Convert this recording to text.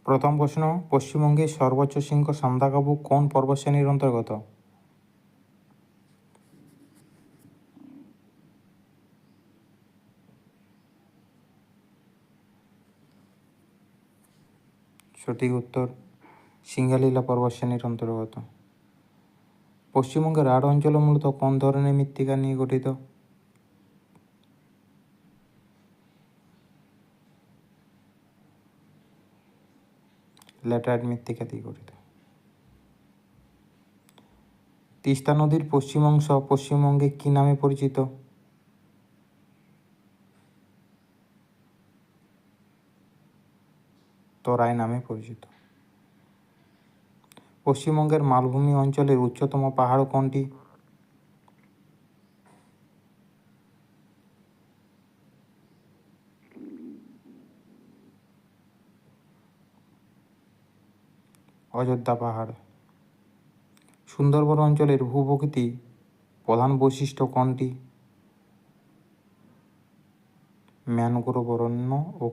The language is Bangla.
প্রথম প্রশ্ন, পশ্চিমবঙ্গের সর্বোচ্চ শৃঙ্গ সান্দাকফু কোন পর্বতশ্রেণীর অন্তর্গত? সঠিক উত্তর সিঙ্গালীলা পর্বতশ্রেণীর অন্তর্গত। পশ্চিমবঙ্গের রাঢ় অঞ্চল মূলত কোন ধরনের মৃত্তিকা নিয়ে গঠিত? ল্যাটেরাইট মৃত্তিকা দিয়ে গঠিত। তিস্তা নদীর পশ্চিম অংশ পশ্চিমবঙ্গে কী নামে পরিচিত? তরাই নামে পরিচিত। পশ্চিমবঙ্গের মালভূমি অঞ্চলের উচ্চতম পাহাড় কোনটি? অযোধ্যা পাহাড়। সুন্দরবন অঞ্চলের ভূপ্রকৃতি প্রধান বৈশিষ্ট্য কোনটি? ম্যানগ্রোভ অরণ্য ও